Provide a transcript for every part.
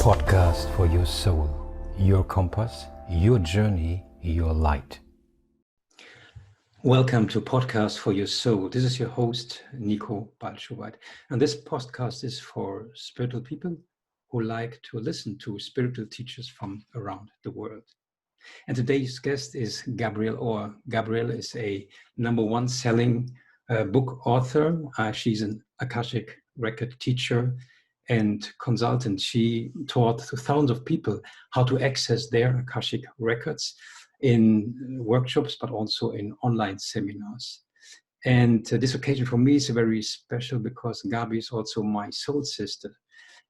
podcast for your soul, your compass, your journey, your light. Welcome to Podcast for Your Soul. This is your host, Nico, and this podcast is for spiritual people who like to listen to spiritual teachers from around the world. And today's guest is Gabrielle Orr. Gabrielle is a #1 selling book author. She's an Akashic Record Teacher and consultant. She taught to thousands of people how to access their Akashic records in workshops, but also in online seminars. And this occasion for me is very special because Gaby is also my soul sister.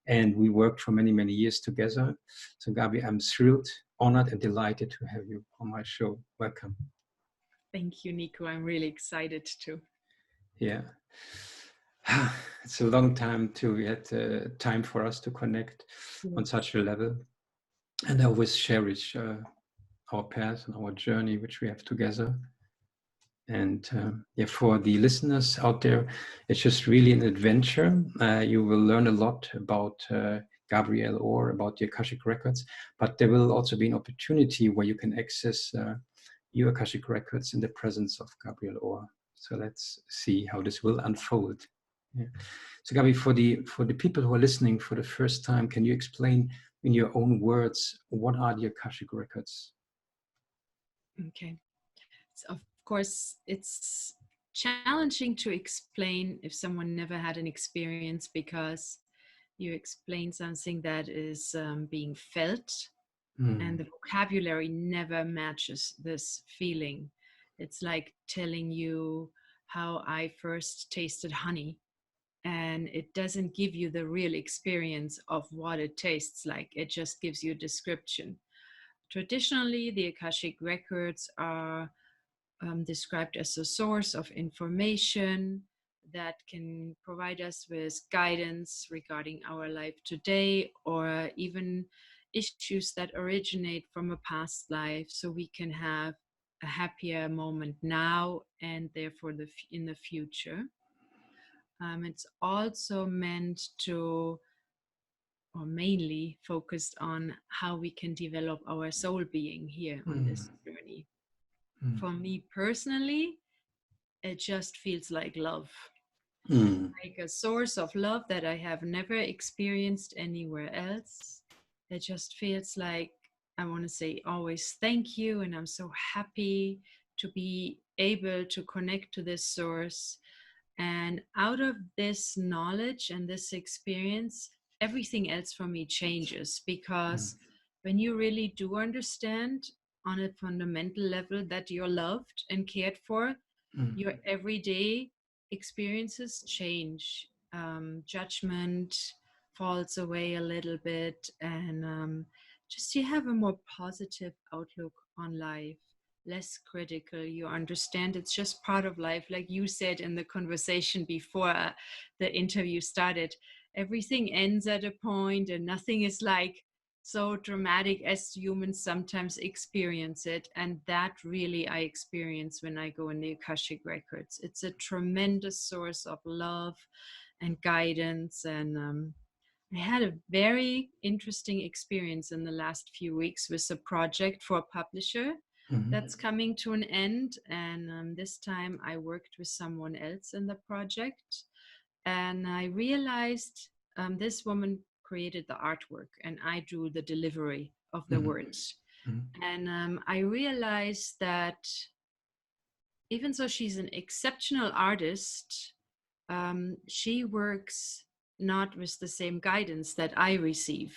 And we worked for many, many years together. So Gaby, I'm thrilled, honored, and delighted to have you on my show. Welcome. Thank you, Nico. I'm really excited too. Yeah. It's a long time we had time for us to connect on such a level. And I always cherish our path and our journey, which we have together. And for the listeners out there, it's just really an adventure. You will learn a lot about Gabrielle Orr, about the Akashic Records, but there will also be an opportunity where you can access your Akashic Records in the presence of Gabrielle Orr. So let's see how this will unfold. Yeah. So Gaby, for the people who are listening for the first time, can you explain in your own words, what are the Akashic Records? Okay. So of course, it's challenging to explain if someone never had an experience, because you explain something that is being felt, and the vocabulary never matches this feeling. It's like telling you how I first tasted honey, and it doesn't give you the real experience of what it tastes like. It just gives you a description. Traditionally, the Akashic Records are described as a source of information that can provide us with guidance regarding our life today, or even issues that originate from a past life, so we can have a happier moment now and therefore in the future. It's also meant to, or mainly focused on how we can develop our soul being here on this journey. For me personally, it just feels like love, like a source of love that I have never experienced anywhere else. It just feels like I want to say always thank you, and I'm so happy to be able to connect to this source. And out of this knowledge and this experience, everything else for me changes, because when you really do understand on a fundamental level that you're loved and cared for, your everyday experiences change. Judgment falls away a little bit, and just you have a more positive outlook on life, less critical. You understand it's just part of life. Like you said in the conversation before the interview started, everything ends at a point, and nothing is like so dramatic as humans sometimes experience it. And that really I experience when I go in the Akashic Records. It's a tremendous source of love and guidance. And I had a very interesting experience in the last few weeks with a project for a publisher that's coming to an end. And this time I worked with someone else in the project. And I realized this woman created the artwork and I do the delivery of the words. And I realized that even though she's an exceptional artist, she works not with the same guidance that I receive.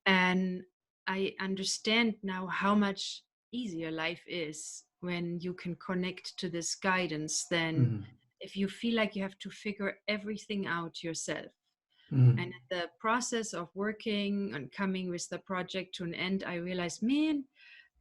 And I understand now how much easier life is when you can connect to this guidance than if you feel like you have to figure everything out yourself. And in the process of working and coming with the project to an end, I realized, man,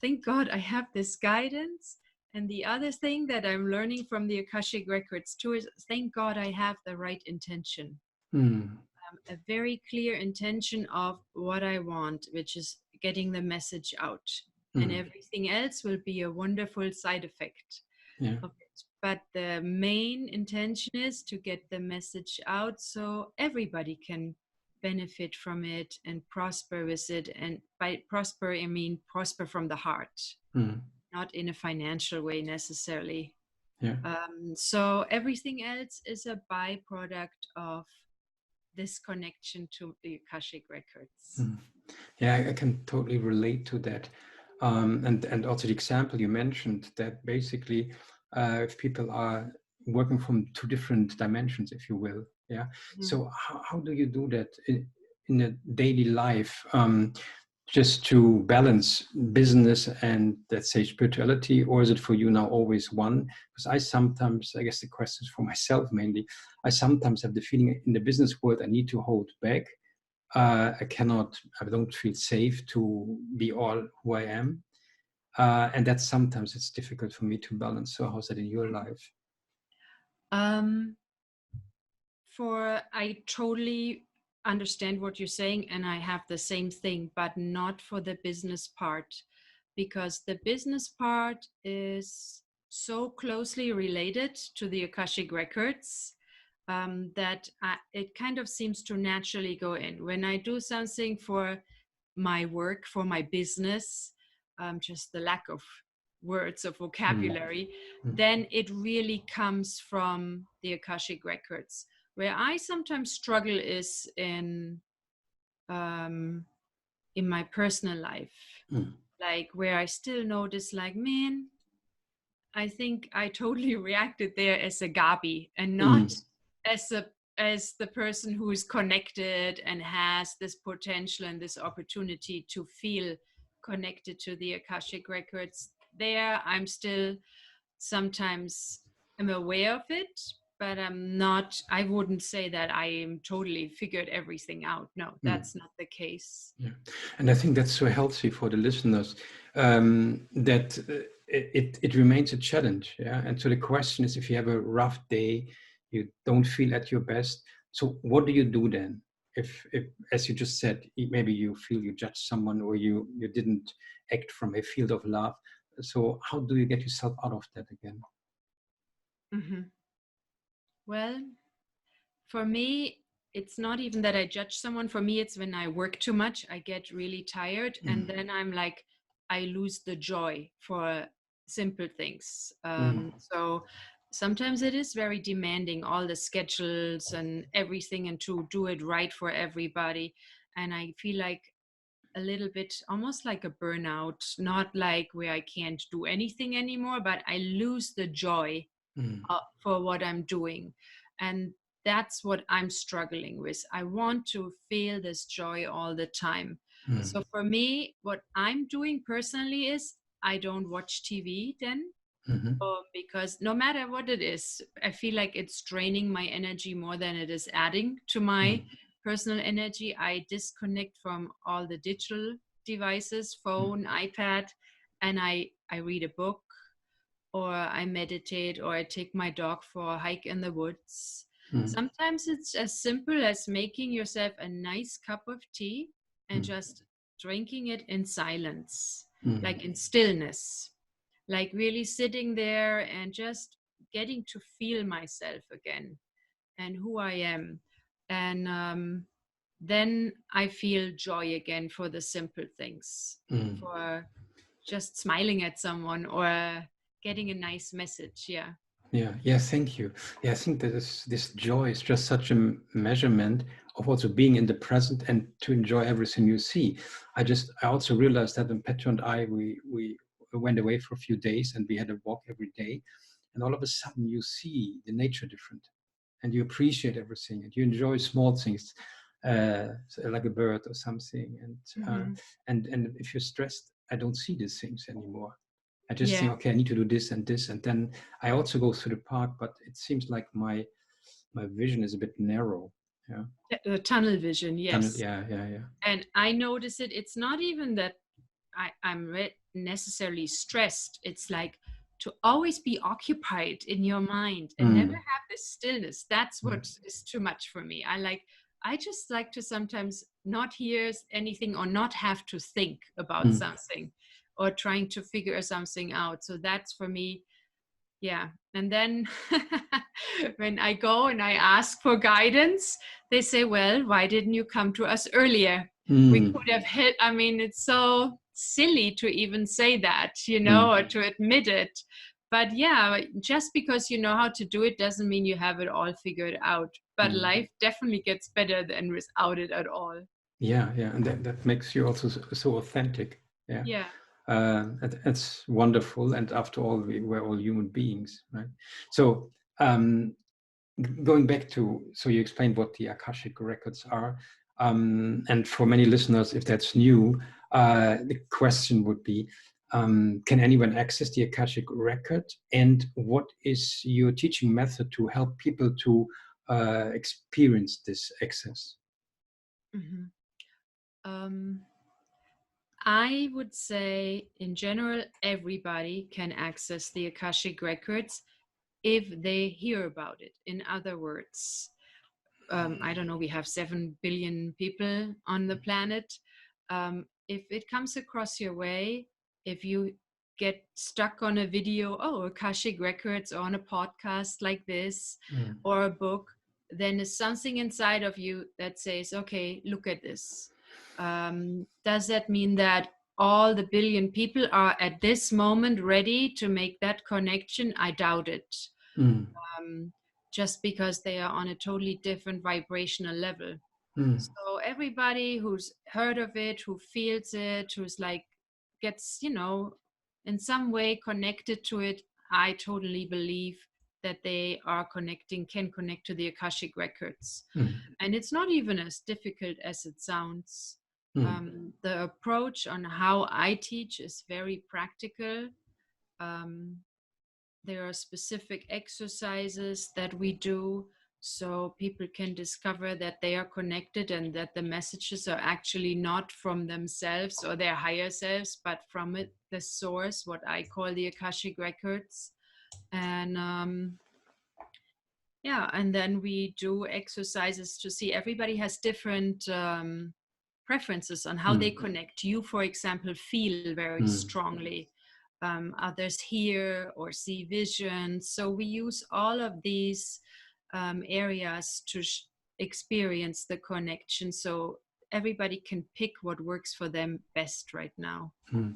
thank God I have this guidance. And the other thing that I'm learning from the Akashic Records too is, thank God I have the right intention. A very clear intention of what I want, which is getting the message out. And everything else will be a wonderful side effect of it. But the main intention is to get the message out so everybody can benefit from it and prosper with it. And by prosper, I mean prosper from the heart, not in a financial way necessarily. Yeah. So everything else is a byproduct of this connection to the Akashic Records. Yeah, I can totally relate to that. And also the example you mentioned that basically if people are working from two different dimensions, if you will. Yeah. So how do you do that in a daily life? Just to balance business and, let's say, spirituality, or is it for you now always one? Because I guess the question is for myself mainly, I sometimes have the feeling in the business world I need to hold back. I don't feel safe to be all who I am. And that sometimes it's difficult for me to balance. So how's that in your life? I totally understand what you're saying, and I have the same thing, but not for the business part, because the business part is so closely related to the Akashic Records that it kind of seems to naturally go in. When I do something for my work, for my business, just the lack of words of vocabulary, then it really comes from the Akashic Records. Where I sometimes struggle is in my personal life, like where I still notice, like, man, I think I totally reacted there as a Gaby and not as the person who is connected and has this potential and this opportunity to feel connected to the Akashic Records. There, I'm still sometimes am aware of it, but I wouldn't say that I am totally figured everything out. No, that's not the case. Yeah. And I think that's so healthy for the listeners, that it remains a challenge. Yeah. And so the question is, if you have a rough day, you don't feel at your best. So what do you do then? If as you just said, maybe you feel you judge someone, or you didn't act from a field of love. So how do you get yourself out of that again? Well, for me, it's not even that I judge someone. For me, it's when I work too much, I get really tired, and then I'm like, I lose the joy for simple things. So sometimes it is very demanding, all the schedules and everything, and to do it right for everybody. And I feel like a little bit almost like a burnout, not like where I can't do anything anymore, but I lose the joy for what I'm doing. And that's what I'm struggling with. I want to feel this joy all the time. So for me, what I'm doing personally is I don't watch TV then, because no matter what it is, I feel like it's draining my energy more than it is adding to my personal energy. I disconnect from all the digital devices, phone, iPad, and I read a book, or I meditate, or I take my dog for a hike in the woods. Sometimes it's as simple as making yourself a nice cup of tea and just drinking it in silence, like in stillness, like really sitting there and just getting to feel myself again and who I am. And then I feel joy again for the simple things, for just smiling at someone or getting a nice message. Yeah, thank you. Yeah, I think that this joy is just such a measurement of also being in the present and to enjoy everything you see. I also realized that when Petra and I, we went away for a few days and we had a walk every day, and all of a sudden you see the nature different, and you appreciate everything, and you enjoy small things, like a bird or something. And if you're stressed, I don't see these things anymore. I just think, okay, I need to do this and this, and then I also go through the park, but it seems like my vision is a bit narrow. Yeah, The tunnel vision, yes. yeah. And I notice it. It's not even that I'm necessarily stressed. It's like to always be occupied in your mind and never have this stillness. That's what is too much for me. I just like to sometimes not hear anything or not have to think about something or trying to figure something out. So that's for me Yeah. And then when I go and I ask for guidance, they say, well, why didn't you come to us earlier? We Mm, could have hit, I mean, it's so silly to even say that, mm, or to admit it. But yeah, just because you know how to do it doesn't mean you have it all figured out. But mm. life definitely gets better than without it at all. Yeah, yeah, and that makes you also so authentic. Yeah, Yeah. that's wonderful. And after all, we're all human beings, right? So, going back to, so you explained what the Akashic Records are, and for many listeners, if that's new, the question would be, can anyone access the Akashic Record, and what is your teaching method to help people to experience this access? Mhm. Um, I would say, in general, everybody can access the Akashic Records if they hear about it. In other words, I don't know, we have 7 billion people on the planet. If it comes across your way, if you get stuck on a video, oh, Akashic Records, or on a podcast like this, Mm, or a book, then there's something inside of you that says, okay, look at this. Does that mean that all the billion people are at this moment ready to make that connection? I doubt it. mm, um, just because they are on a totally different vibrational level. mm, So everybody who's heard of it, who feels it, who's like gets, in some way connected to it, I totally believe that they are can connect to the Akashic Records. mm, And it's not even as difficult as it sounds. mm, The approach on how I teach is very practical. Um, there are specific exercises that we do so people can discover that they are connected and that the messages are actually not from themselves or their higher selves, but from it, the source, what I call the Akashic Records. And yeah, and then we do exercises to see everybody has different preferences on how they mm, connect. You, for example, feel very mm, strongly. Others hear or see visions. So we use all of these areas to experience the connection. So everybody can pick what works for them best right now. mm.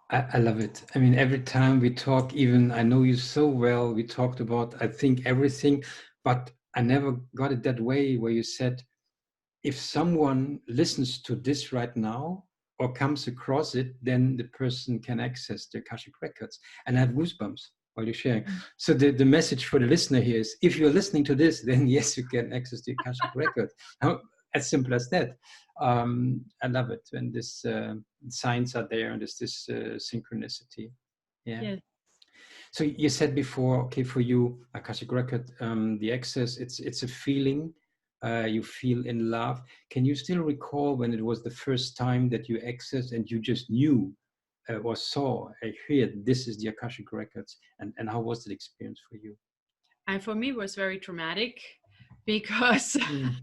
I love it. I mean, every time we talk, even I know you so well, we talked about, I think, everything, but I never got it that way where you said, if someone listens to this right now or comes across it, then the person can access the Akashic Records. And I have goosebumps while you're sharing. So the message for the listener here is, if you're listening to this, then yes, you can access the Akashic Records. As simple as that. I love it when this signs are there and there's this synchronicity. Yeah. Yes. So you said before, okay, for you, Akashic Record, the access, it's a feeling. You feel in love. Can you still recall when it was the first time that you accessed and you just knew or saw, heard, this is the Akashic Records, and how was that experience for you? And for me, it was very traumatic because Mm.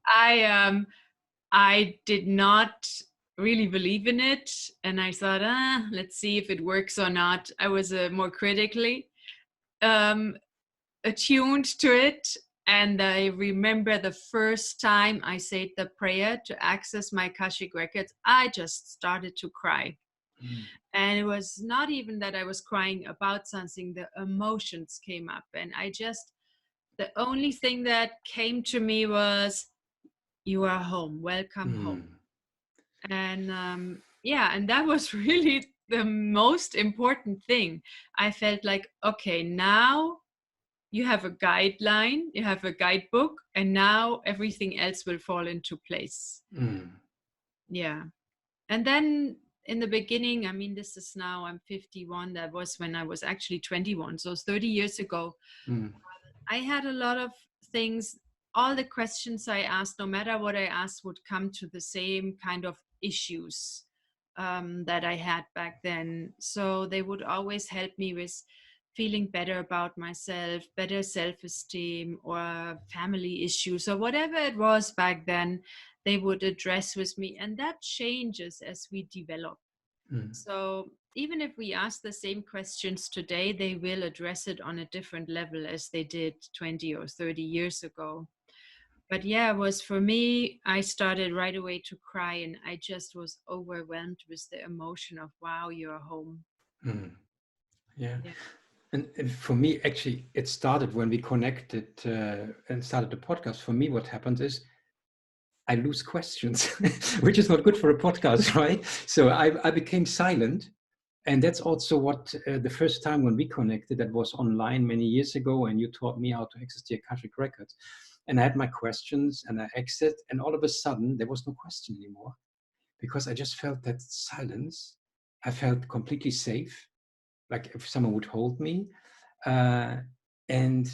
I I did not really believe in it, and I thought, let's see if it works or not. I was more critically um, attuned to it, and I remember the first time I said the prayer to access my Akashic Records, I just started to cry. Mm. And it was not even that I was crying about something, the emotions came up, and the only thing that came to me was, you are home, welcome home. Mm. And yeah, and that was really the most important thing. I felt like, okay, now you have a guideline, you have a guidebook, and now everything else will fall into place. Mm. Yeah. And then in the beginning, I mean, this is now, I'm 51, that was when I was actually 21, so it's 30 years ago. Mm. I had a lot of things, all the questions I asked, no matter what I asked, would come to the same kind of issues that I had back then. So they would always help me with feeling better about myself, better self-esteem, or family issues, or whatever it was back then, they would address with me. And that changes as we develop. Mm. So even if we ask the same questions today, they will address it on a different level as they did 20 or 30 years ago. But yeah, it was for me, I started right away to cry, and I just was overwhelmed with the emotion of, wow, you're home. Mm. Yeah. Yeah. And for me, actually, it started when we connected and started the podcast. For me, what happened is I lose questions, which is not good for a podcast, right? So I became silent. And that's also what the first time when we connected, that was online many years ago, and you taught me how to access the Akashic Records. And I had my questions and I exit, and all of a sudden there was no question anymore because I just felt that silence. I felt completely safe, like if someone would hold me. Uh, and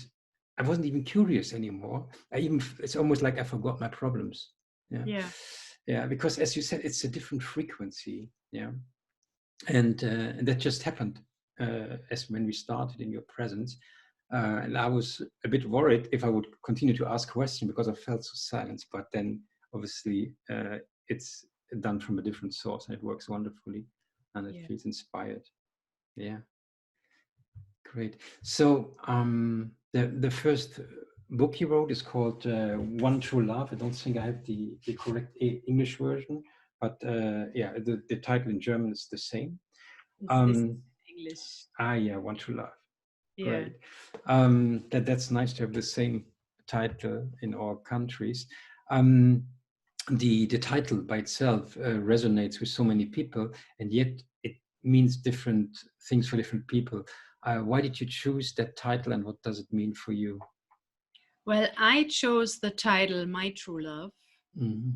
I wasn't even curious anymore. It's almost like I forgot my problems. Yeah. Yeah. Yeah. Because as you said, it's a different frequency. Yeah. And that just happened as when we started in your presence. And I was a bit worried if I would continue to ask questions because I felt so silent. But then obviously it's done from a different source and it works wonderfully and it Yeah. feels inspired. Yeah, great. So the first book you wrote is called One True Love. I don't think I have the correct English version, but yeah, the title in German is the same. It's this Um, English. yeah, One True Love. Yeah. Great. That's nice to have the same title in all countries. Um, the title by itself resonates with so many people, and yet it means different things for different people. Why did you choose that title, and what does it mean for you? Well, I chose the title My True Love. Mm-hmm.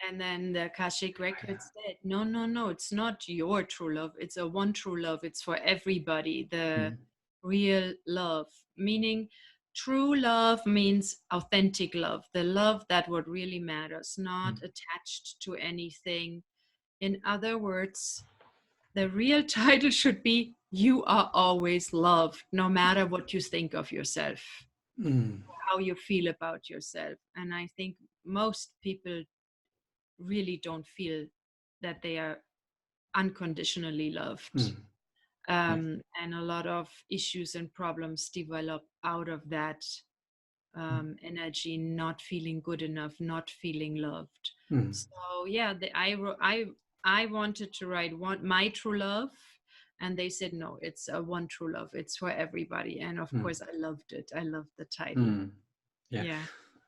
And then the Akashic Records said, no, no, no, it's not your true love. It's a one true love. It's for everybody. The real love, meaning true love means authentic love, the love that what really matters, not attached to anything. In other words, the real title should be You Are Always Loved, no matter what you think of yourself, Mm-hmm. how you feel about yourself. And I think most people really don't feel that they are unconditionally loved. Mm-hmm. Yeah. And a lot of issues and problems develop out of that energy, not feeling good enough, not feeling loved. Mm-hmm. So yeah, I wanted to write my true love, and they said no, it's a one true love. It's for everybody, and of course I loved it. I loved the title. Mm-hmm. Yeah. Yeah.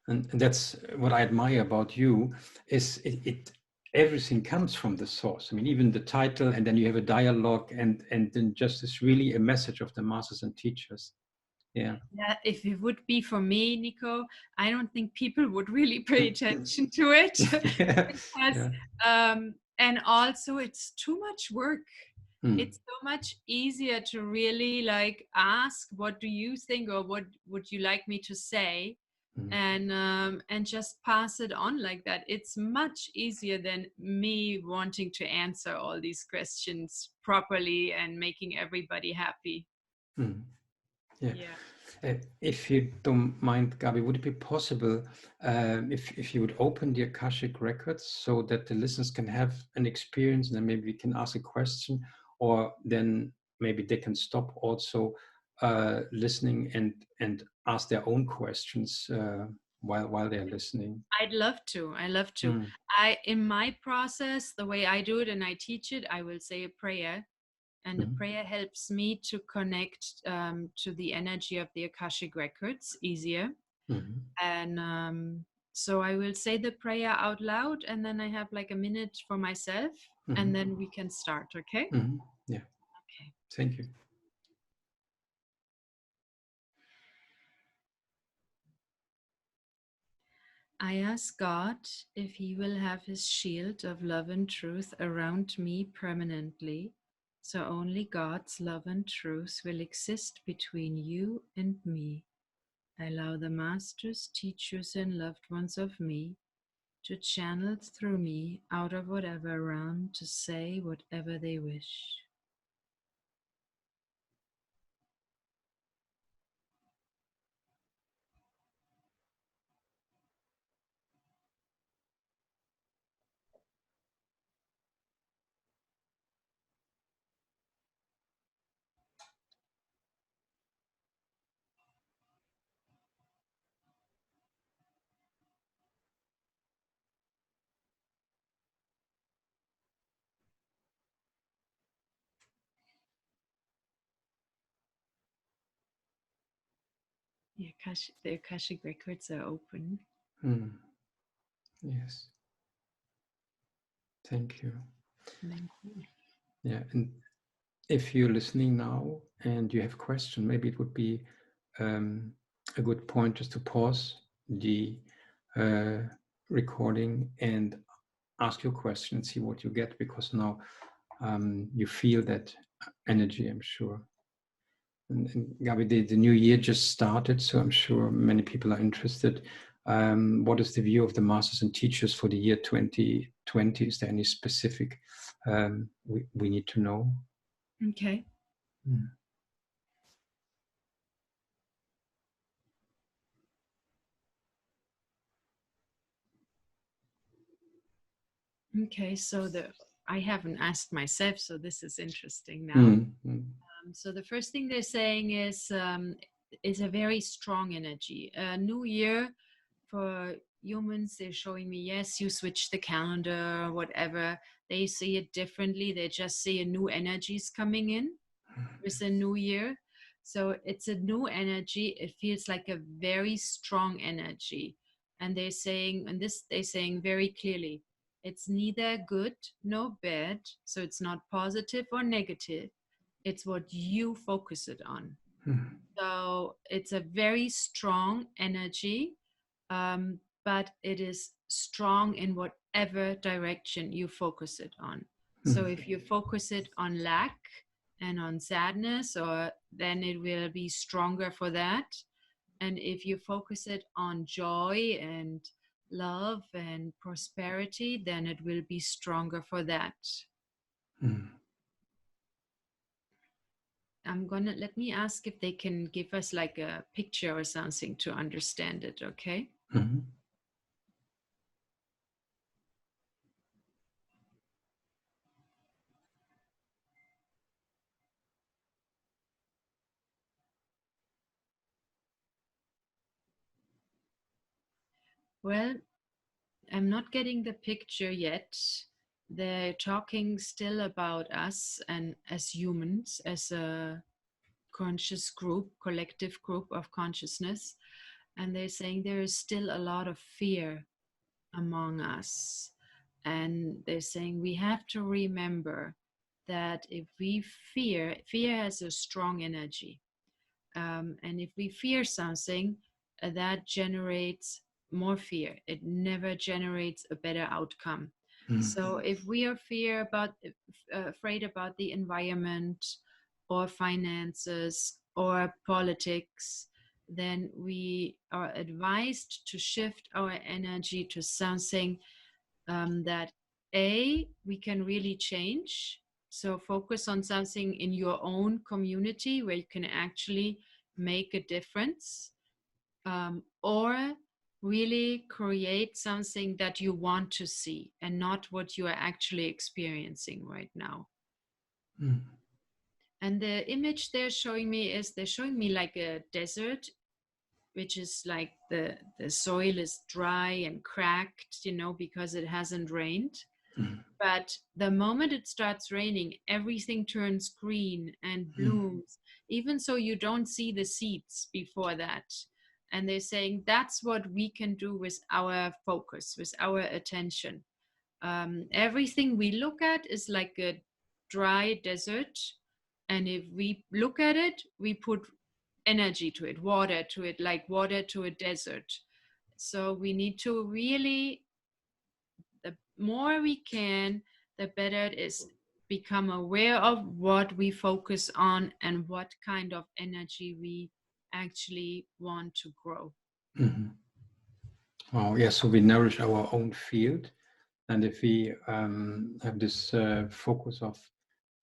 And that's what I admire about you is it everything comes from the source. I mean, even the title, and then you have a dialogue, and then just is really a message of the masters and teachers. Yeah. Yeah, if it would be for me, Nico, I don't think people would really pay attention to it Yeah. because, Yeah. and also it's too much work. Mm. It's so much easier to really like ask, what do you think, or what would you like me to say, Mm. and just pass it on like that. It's much easier than me wanting to answer all these questions properly and making everybody happy. Mm. Yeah. Yeah. If you don't mind, Gaby, would it be possible if you would open the Akashic Records so that the listeners can have an experience, and then maybe we can ask a question, or then maybe they can stop also listening and ask their own questions while they're listening. I'd love to. I love to. Mm. In my process, the way I do it and I teach it, I will say a prayer, and the Mm. prayer helps me to connect to the energy of the Akashic Records easier. Mm. And so I will say the prayer out loud, and then I have like a minute for myself, and Mm. then we can start. Okay. Mm. Yeah. Okay. Thank you. I ask God if He will have His shield of love and truth around me permanently, so only God's love and truth will exist between you and me. I allow the masters, teachers, and loved ones of me to channel through me out of whatever realm to say whatever they wish. The Akashic Records are open. Mm. Yes. Thank you. Thank you. Yeah, and if you're listening now and you have a question, maybe it would be a good point just to pause the recording and ask your question and see what you get, because now you feel that energy, I'm sure. And Gaby, the new year just started, so I'm sure many people are interested. What is the view of the masters and teachers for the year 2020? Is there any specific we need to know? Okay. Mm. Okay, so I haven't asked myself, so this is interesting now. Mm. Mm. So the first thing they're saying is a very strong energy. New Year for humans, they're showing me, yes, you switch the calendar, whatever. They see it differently. They just see a new energies coming in with a new year. So it's a new energy. It feels like a very strong energy. And they're saying very clearly, it's neither good nor bad. So it's not positive or negative. It's what you focus it on. Mm. So it's a very strong energy, but it is strong in whatever direction you focus it on. So if you focus it on lack and on sadness, or then it will be stronger for that. And if you focus it on joy and love and prosperity, then it will be stronger for that. Mm. Let me ask if they can give us like a picture or something to understand it, okay? Mm. Well, I'm not getting the picture yet. They're talking still about us and as humans, as a conscious group, collective group of consciousness. And they're saying there is still a lot of fear among us. And they're saying we have to remember that if we fear has a strong energy. And if we fear something, that generates more fear. It never generates a better outcome. Mm. So if we are afraid about the environment or finances or politics, then we are advised to shift our energy to something that we can really change. So focus on something in your own community where you can actually make a difference, or really create something that you want to see and not what you are actually experiencing right now. Mm. And the image they're showing me like a desert, which is like the soil is dry and cracked, because it hasn't rained. Mm. But the moment it starts raining, everything turns green and blooms, even so you don't see the seeds before that. And they're saying that's what we can do with our focus, with our attention. Everything we look at is like a dry desert. And if we look at it, we put energy to it, water to it, like water to a desert. So we need to really, the more we can, the better it is. Become aware of what we focus on and what kind of energy we actually want to grow. Mm. Oh, yeah. So we nourish our own field, and if we have this focus of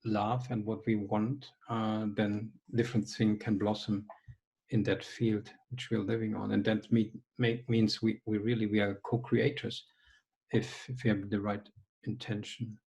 love and what we want, then different things can blossom in that field which we're living on, and that means we are co-creators if we have the right intention.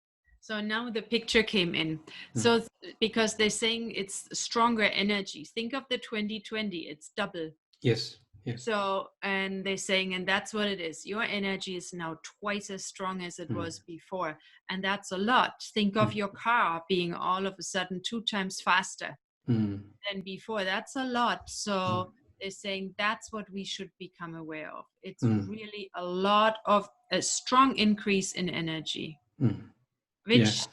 So now the picture came in. So because they're saying it's stronger energy. Think of the 2020, it's double. Yes. So, and they're saying, and that's what it is. Your energy is now twice as strong as it was before. And that's a lot. Think of your car being all of a sudden 2 times faster than before. That's a lot. So they're saying that's what we should become aware of. It's Mm. really a strong increase in energy, Mm. Yeah. which,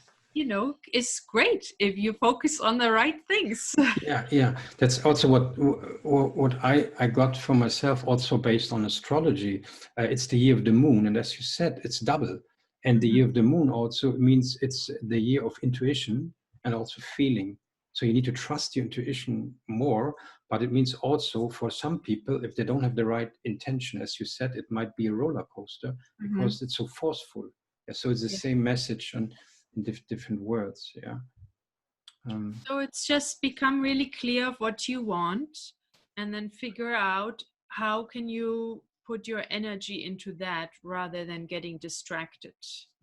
is great if you focus on the right things. Yeah. That's also what I got for myself, also based on astrology. It's the year of the moon, and as you said, it's double. And the Mhm. year of the moon also means it's the year of intuition and also feeling. So you need to trust your intuition more. But it means also for some people, if they don't have the right intention, as you said, it might be a roller coaster Mhm. because it's so forceful. Yeah, so it's the Yeah. same message in different words. Yeah. So it's just become really clear of what you want, and then figure out how can you put your energy into that rather than getting distracted.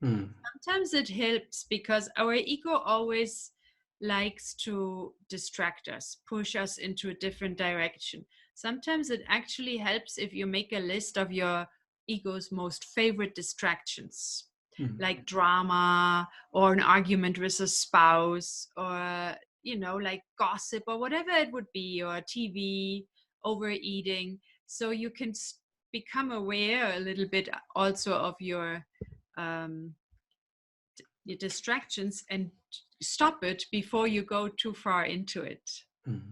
mm, Sometimes it helps because our ego always likes to distract us, push us into a different direction. Sometimes it actually helps if you make a list of your ego's most favorite distractions, mm, like drama or an argument with a spouse, or like gossip or whatever it would be, or TV, overeating. So you can become aware a little bit also of um, your distractions and stop it before you go too far into it. mm.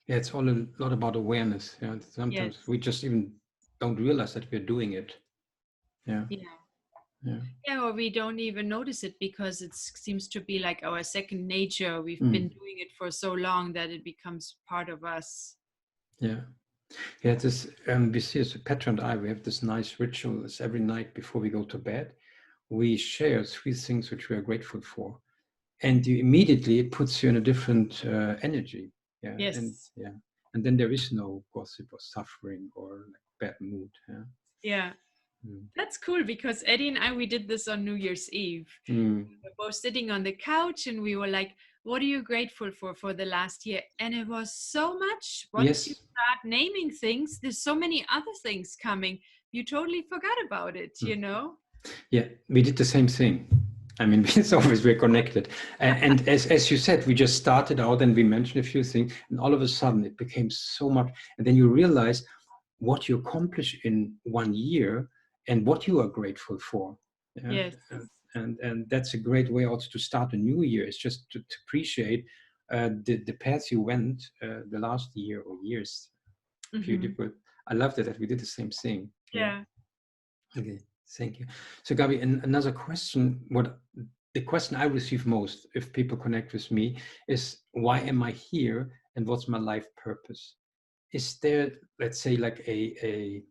Yeah, it's all a lot about awareness. Yeah, sometimes Yes. we just even don't realize that we're doing it. Yeah, Yeah. yeah, Yeah, or we don't even notice it because it seems to be like our second nature. We've been mm, doing it for so long that it becomes part of us. yeah, yeah. This we see as Petra and I, we have this nice ritual. It's every night before we go to bed. We share 3 things which we are grateful for, and you immediately it puts you in a different energy. Yeah, Yes. and then there is no gossip or suffering or like bad mood. Yeah. Yeah. Mm. That's cool because Eddie and I, we did this on New Year's Eve. Mm. We were both sitting on the couch and we were like, what are you grateful for the last year? And it was so much. Once you Yes. start naming things, there's so many other things coming. You totally forgot about it, Mm. you know? Yeah, we did the same thing. I mean, it's always we're connected. And as you said, we just started out and we mentioned a few things, and all of a sudden it became so much. And then you realize what you accomplish in 1 year and what you are grateful for. Yeah. Yes. And that's a great way also to start a new year. It's just to appreciate the path you went the last year or years. Hmm. Beautiful. I love that we did the same thing. Yeah. Yeah. Okay, thank you. So, Gaby, another question. What the question I receive most if people connect with me is, why am I here and what's my life purpose? Is there, let's say, like a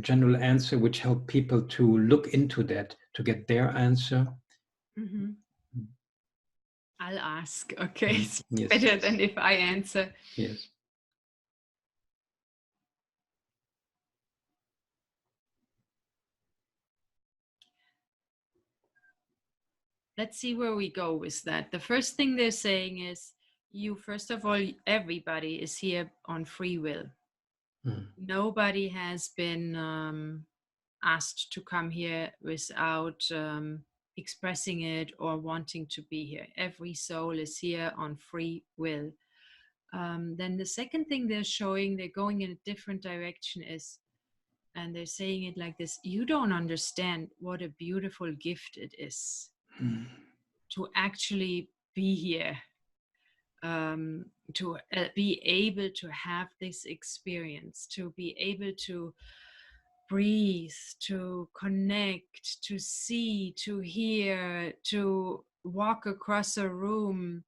general answer which help people to look into that to get their answer? Hmm. Mm, I'll ask. Okay. mm, It's yes, better than if I answer. yes. Let's see where we go with that. The first thing they're saying is, you, first of all, everybody is here on free will. Mm, Nobody has been asked to come here without expressing it or wanting to be here. Every soul is here on free will. Then the second thing they're showing, they're going in a different direction, is, and they're saying it like this: you don't understand what a beautiful gift it is mm, to actually be here, to be able to have this experience, to be able to breathe, to connect, to see, to hear, to walk across a room.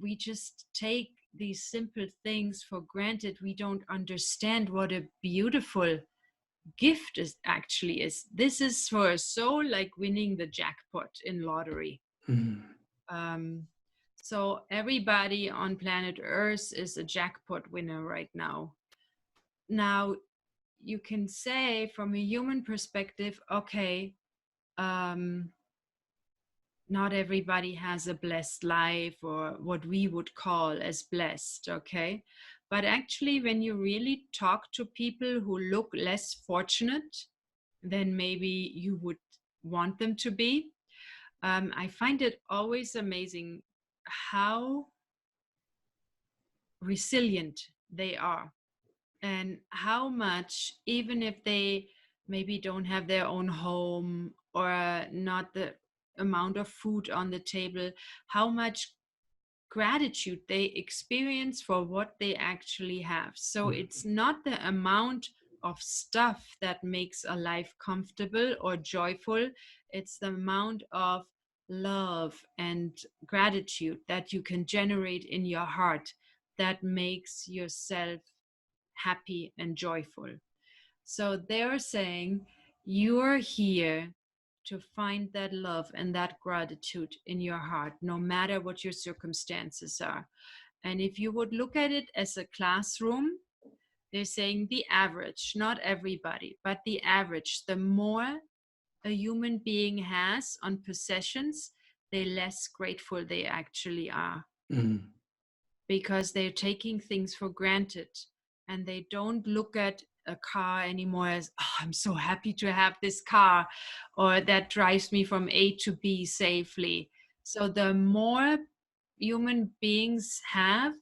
We just take these simple things for granted. We don't understand what a beautiful gift is actually is. This is for a soul like winning the jackpot in lottery. mm, Um, so everybody on planet Earth is a jackpot winner right now. Now, you can say from a human perspective, okay, um, not everybody has a blessed life or what we would call as blessed, okay? But actually, when you really talk to people who look less fortunate than maybe you would want them to be, I find it always amazing how resilient they are, and how much, even if they maybe don't have their own home or not the amount of food on the table, how much gratitude they experience for what they actually have. So it's not the amount of stuff that makes a life comfortable or joyful, it's the amount of love and gratitude that you can generate in your heart that makes yourself happy and joyful. So they're saying you're here to find that love and that gratitude in your heart, no matter what your circumstances are. And if you would look at it as a classroom, they're saying the average, not everybody, but the average, the more a human being has on possessions, the less grateful they actually are, Mm. because they're taking things for granted and they don't look at a car anymore as, oh, I'm so happy to have this car, or that drives me from A to B safely. So the more human beings have,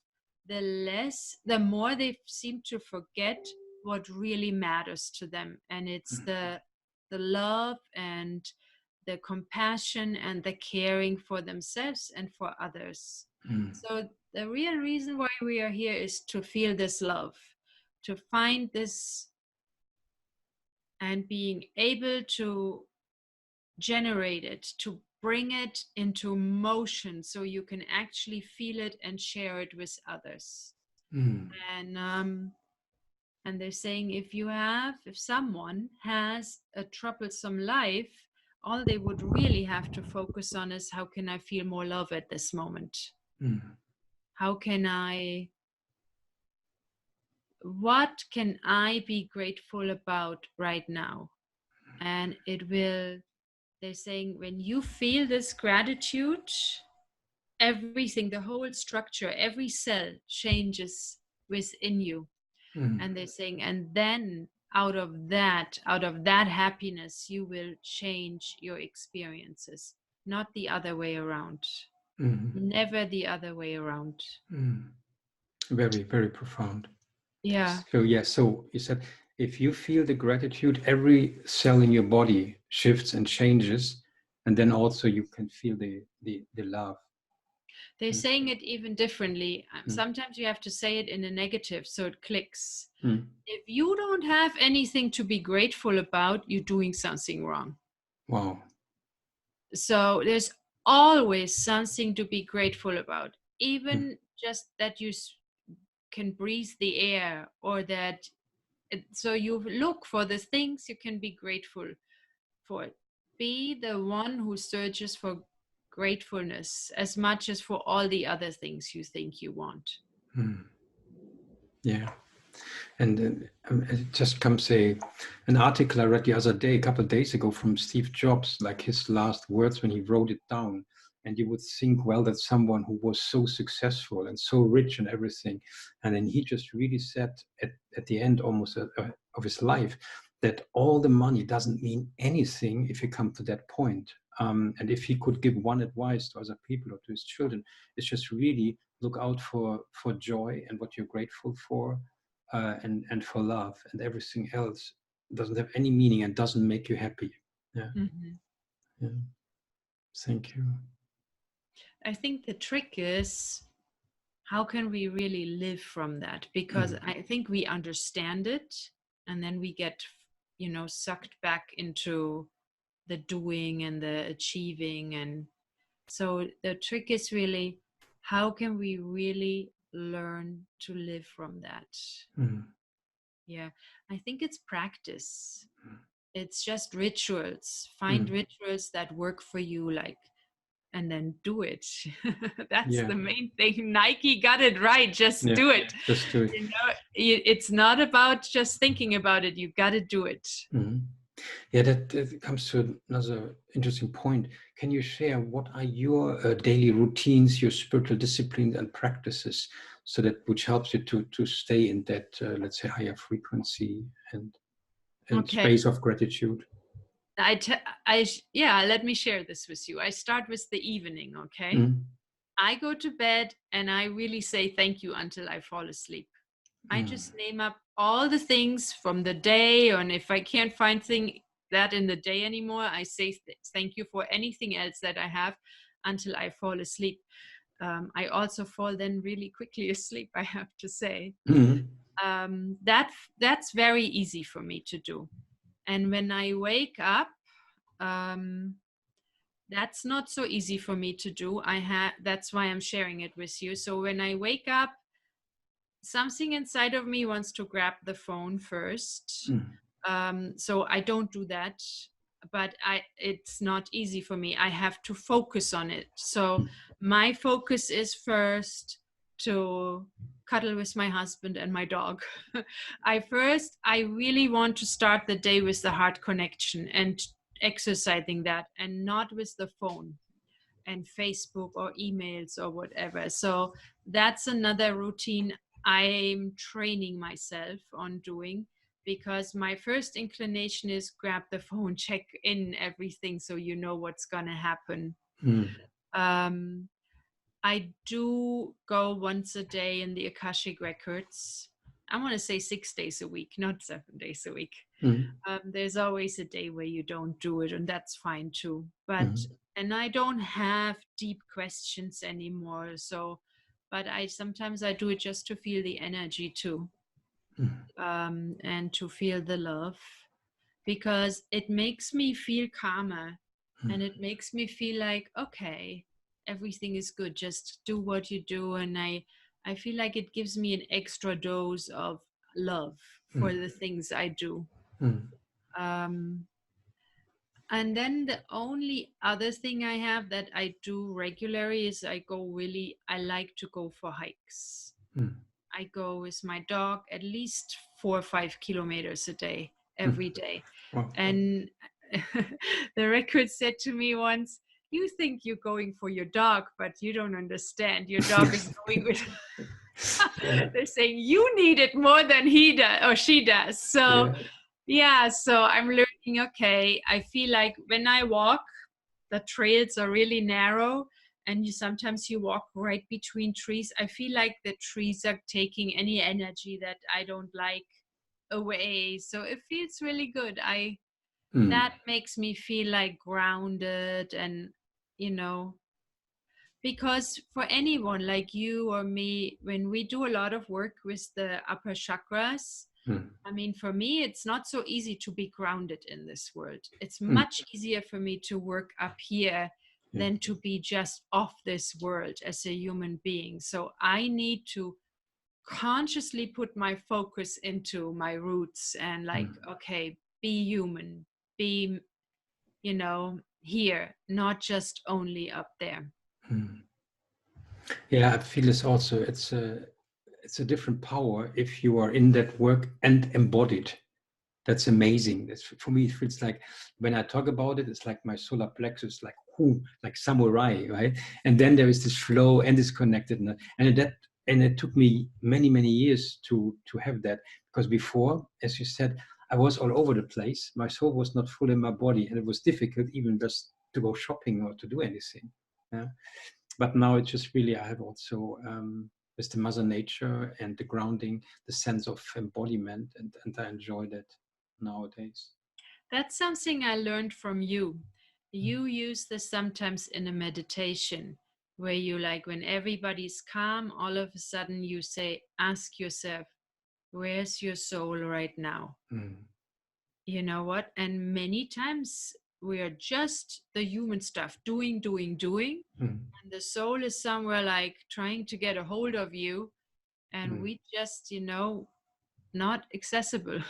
the more they seem to forget what really matters to them, and it's the love and the compassion and the caring for themselves and for others. Mm. So the real reason why we are here is to feel this love, to find this, and being able to generate it, to bring it into motion so you can actually feel it and share it with others. Mm. And they're saying if someone has a troublesome life, all they would really have to focus on is, how can I feel more love at this moment? Mm. How can I what can I be grateful about right now? And they're saying, when you feel this gratitude, everything, the whole structure, every cell changes within you. Mm. And they're saying, and then out of that happiness, you will change your experiences, not the other way around. Mm. Never the other way around. Mm. Very, very profound. Yeah. So yeah, so you said if you feel the gratitude, every cell in your body shifts and changes, and then also you can feel the love. They're Mm. saying it even differently. Mm. Sometimes you have to say it in a negative so it clicks. Mm. If you don't have anything to be grateful about, you're doing something wrong. Wow. So there's always something to be grateful about, Mm. even just that you can breathe the air, or that. So you look for the things you can be grateful for. Be the one who searches for gratefulness as much as for all the other things you think you want. Mm. Yeah. And it just comes an article I read the other day, a couple of days ago, from Steve Jobs, like his last words when he wrote it down. And you would think, well, that's someone who was so successful and so rich and everything. And then he just really said at the end almost of his life that all the money doesn't mean anything if you come to that point. And if he could give one advice to other people or to his children, it's just really look out for joy and what you're grateful for. And for love, and everything else doesn't have any meaning and doesn't make you happy. Yeah. Mm-hmm. Yeah. Thank you. I think the trick is, how can we really live from that? Because I think we understand it, and then we get, sucked back into the doing and the achieving. And so the trick is really, how can we really learn to live from that? Mm. Yeah, I think it's practice. It's just rituals. Find Mm. rituals that work for you, like, and then do it. That's Yeah. the main thing. Nike got it right. Just Yeah. do it. Just do it. It's not about just thinking about it. You got to do it. Mm. Yeah, that comes to another interesting point. Can you share what are your daily routines, your spiritual disciplines and practices, so that which helps you to stay in that let's say higher frequency and Okay. space of gratitude? Yeah, let me share this with you. I start with the evening, okay? Mm. I go to bed and I really say thank you until I fall asleep. I just name up all the things from the day, and if I can't find that in the day anymore, I say thank you for anything else that I have until I fall asleep. I also fall then really quickly asleep, I have to say. That's very easy for me to do. And when I wake up, that's not so easy for me to do. That's why I'm sharing it with you. So when I wake up, something inside of me wants to grab the phone first. So I don't do that, but it's not easy for me. I have to focus on it. So my focus is first to cuddle with my husband and my dog. I really want to start the day with the heart connection and exercising that, and not with the phone and Facebook or emails or whatever. So that's another routine I'm training myself on doing, because my first inclination is grab the phone, check in everything so you know what's going to happen. I do go once a day in the Akashic Records. I want to say 6 days a week, not 7 days a week. There's always a day where you don't do it, and that's fine too. And I don't have deep questions anymore. So, but sometimes I do it just to feel the energy too, and to feel the love, because it makes me feel calmer, and it makes me feel like, okay, everything is good. Just do what you do, and I feel like it gives me an extra dose of love for the things I do. And then the only other thing I have that I do regularly is I like to go for hikes. I go with my dog at least 4 or 5 kilometers a day, every day. Wow. And the record said to me once, "You think you're going for your dog, but you don't understand. Your dog is going with..." They're saying you need it more than he does or she does. So so I'm learning, okay, I feel like when I walk, the trails are really narrow, and sometimes you walk right between trees. I feel like the trees are taking any energy that I don't like away. So it feels really good. That makes me feel like grounded, and because for anyone like you or me, when we do a lot of work with the upper chakras, I mean, for me, it's not so easy to be grounded in this world. It's much easier for me to work up here than to be just off this world as a human being. So I need to consciously put my focus into my roots and like, okay, be human, be, here, not just only up there. Yeah, I feel it's a different power if you are in that work and embodied. That's amazing. For me, it feels like when I talk about it, it's like my solar plexus, like samurai, right? And then there is this flow and this connectedness, and it took me many years to have that, because before, as you said, I was all over the place. My soul was not full in my body, and it was difficult even just to go shopping or to do anything. Yeah? But now it's just really, I have also with the mother nature and the grounding, the sense of embodiment, and I enjoy that nowadays. That's something I learned from you. You use this sometimes in a meditation where you, like, when everybody's calm, all of a sudden you say, ask yourself, where's your soul right now? You know what? And many times we are just the human stuff, doing. And the soul is somewhere like trying to get a hold of you. And we just, not accessible.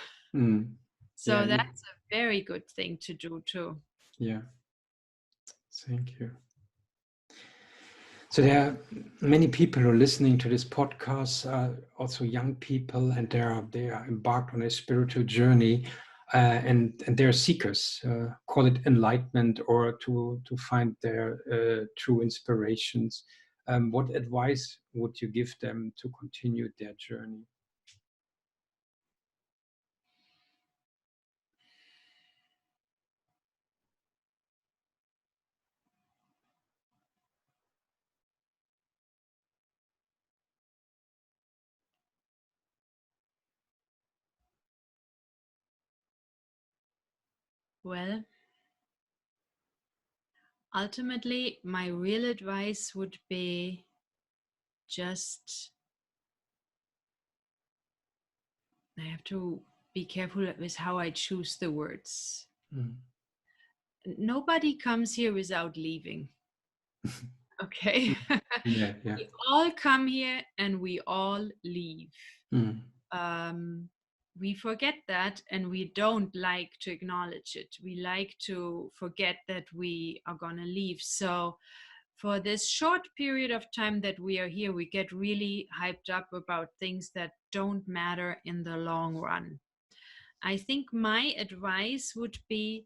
So Yeah, that's a very good thing to do too. yeah. Thank you. So there are many people who are listening to this podcast, also young people, and they are embarked on a spiritual journey, and they're seekers, call it enlightenment, or to find their true inspirations. What advice would you give them to continue their journey? Well, ultimately, my real advice would be just, I have to be careful with how I choose the words. Mm. Nobody comes here without leaving. Okay. Yeah, yeah. We all come here and we all leave. Mm. We forget that and we don't like to acknowledge it. We like to forget that we are going to leave. So, for this short period of time that we are here, we get really hyped up about things that don't matter in the long run. I think my advice would be,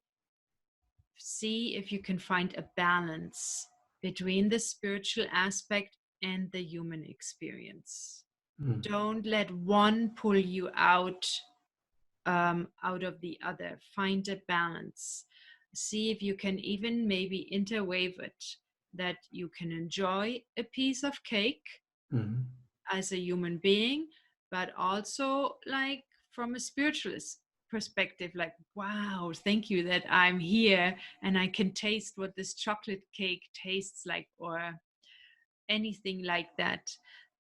see if you can find a balance between the spiritual aspect and the human experience. Mm. Don't let one pull you out of the other. Find a balance. See if you can even maybe interweave it, that you can enjoy a piece of cake Mm. as a human being, but also like from a spiritualist perspective, like, wow, thank you that I'm here and I can taste what this chocolate cake tastes like, or anything like that.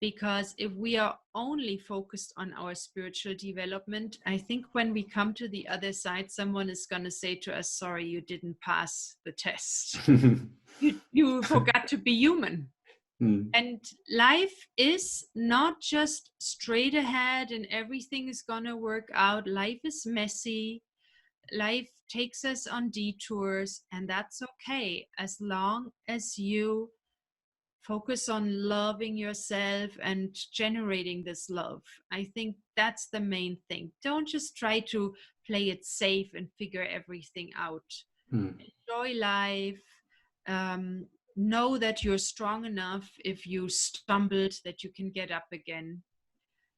Because if we are only focused on our spiritual development, I think when we come to the other side, someone is going to say to us, sorry, you didn't pass the test. You forgot to be human. Mm. And life is not just straight ahead and everything is going to work out. Life is messy. Life takes us on detours, and that's okay as long as you focus on loving yourself and generating this love. I think that's the main thing. Don't just try to play it safe and figure everything out. Mm. Enjoy life. Um, know that you're strong enough if you stumbled, that you can get up again.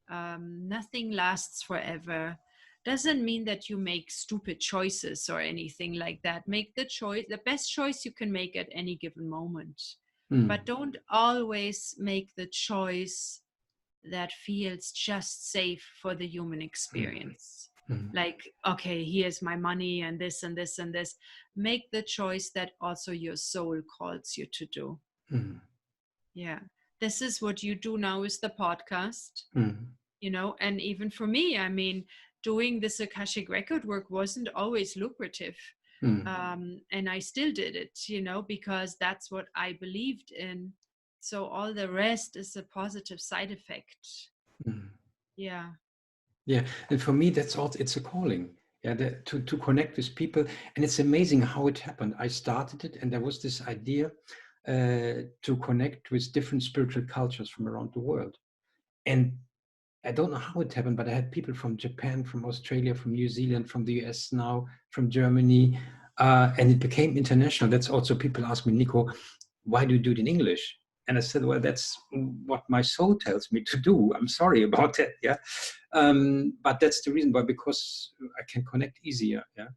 Nothing lasts forever. Doesn't mean that you make stupid choices or anything like that. Make the choice, the best choice you can make at any given moment. Mm. But don't always make the choice that feels just safe for the human experience. Mm. Like, okay, here's my money and this and this and this. Make the choice that also your soul calls you to do. Mm. Yeah. This is what you do now is the podcast, Mm. and even for me, I mean, doing this Akashic record work wasn't always lucrative. Mm. And I still did it, because that's what I believed in. So all the rest is a positive side effect. Mm. Yeah. Yeah, and for me, that's also, it's a calling. Yeah, to connect with people, and it's amazing how it happened. I started it, and there was this idea to connect with different spiritual cultures from around the world. And I don't know how it happened, but I had people from Japan, from Australia, from New Zealand, from the US now, from Germany, and it became international. That's also, people ask me, Nico, why do you do it in English? And I said, well, that's what my soul tells me to do. I'm sorry about that. Yeah. But that's the reason why, because I can connect easier. Yeah.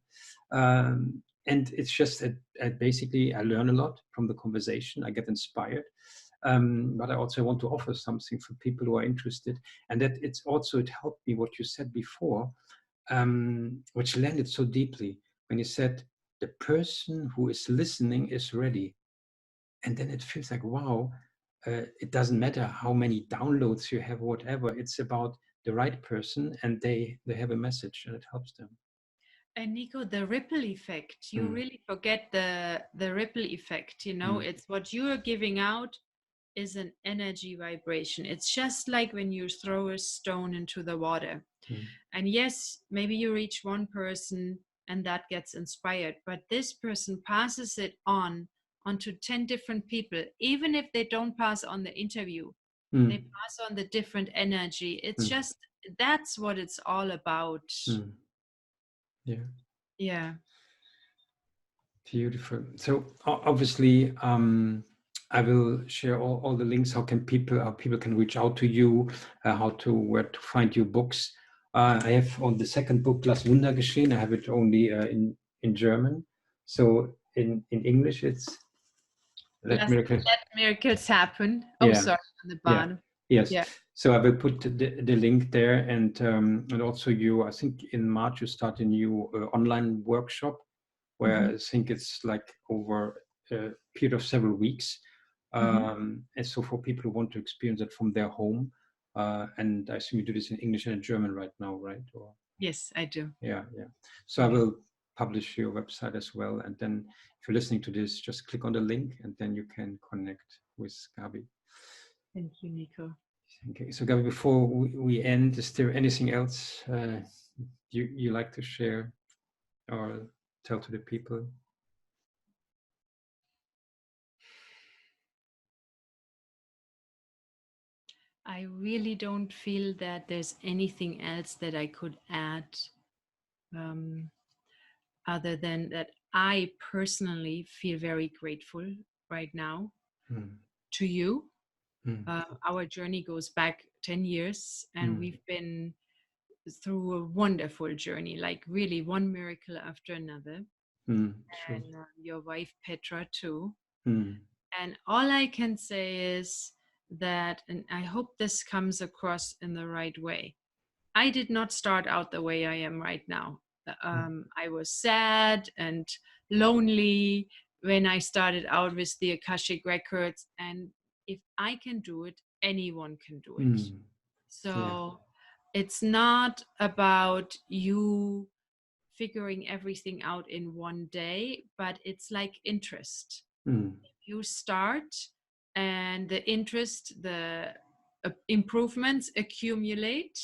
And it's just that basically I learn a lot from the conversation. I get inspired. But I also want to offer something for people who are interested. And that it helped me what you said before, which landed so deeply when you said the person who is listening is ready. And then it feels like, wow, it doesn't matter how many downloads you have, whatever. It's about the right person, and they have a message, and it helps them. And Nico, the ripple effect, you Mm. really forget the ripple effect. Mm. It's what you are giving out is an energy vibration. It's just like when you throw a stone into the water. Mm. And yes, maybe you reach one person and that gets inspired, but this person passes it onto 10 different people. Even if they don't pass on the interview, they Mm. pass on the different energy. It's Mm. just, that's what it's all about. Mm. Yeah. Yeah. Beautiful. So obviously, I will share all the links. How people can reach out to you, where to find your books. I have on the second book, Das Wunder geschehen. I have it only in German. So in English, it's Let Miracle. Let miracles happen. Oh, Yeah, sorry, on the yeah, bottom. yes. Yeah. So I will put the link there, and also I think in March you start a new online workshop. where I think it's like over a period of several weeks. And so for people who want to experience it from their home, and I assume you do this in English and in German right now, right? Or Yes, I do. yeah. So I will publish your website as well, and then if you're listening to this, just click on the link, and then you can connect with Gaby. Thank you, Nico. Okay, so Gaby, before we end, is there anything else you like to share or tell to the people? I really don't feel that there's anything else that I could add, other than that I personally feel very grateful right now to you. Our journey goes back 10 years, and we've been through a wonderful journey, like really one miracle after another. And your wife Petra too. And all I can say is that, and I hope this comes across in the right way, I did not start out the way I am right now. I was sad and lonely when I started out with the Akashic Records, and if I can do it, anyone can do it. So it's not about you figuring everything out in one day, but it's like interest. You start, and the interest, the improvements accumulate,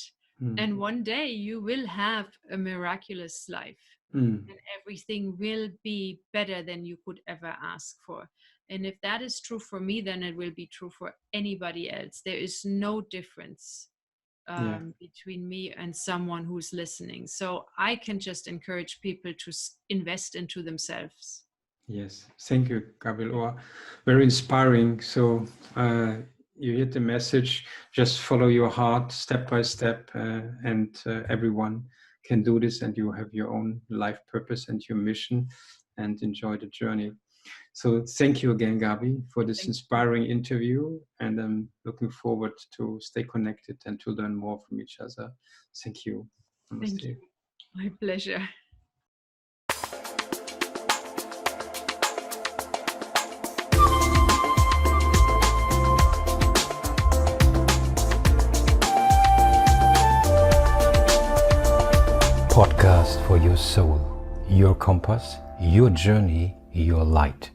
and one day you will have a miraculous life, and everything will be better than you could ever ask for. And if that is true for me, then it will be true for anybody else. There is no difference between me and someone who's listening. So I can just encourage people to invest into themselves. Yes, thank you, Gabrielle Orr. Very inspiring. So you hit the message, just follow your heart step by step, and everyone can do this, and you have your own life purpose and your mission, and enjoy the journey. So thank you again, Gaby, for this inspiring interview, and I'm looking forward to stay connected and to learn more from each other. Thank you. Namaste. Thank you. My pleasure. Podcast for your soul, your compass, your journey, your light.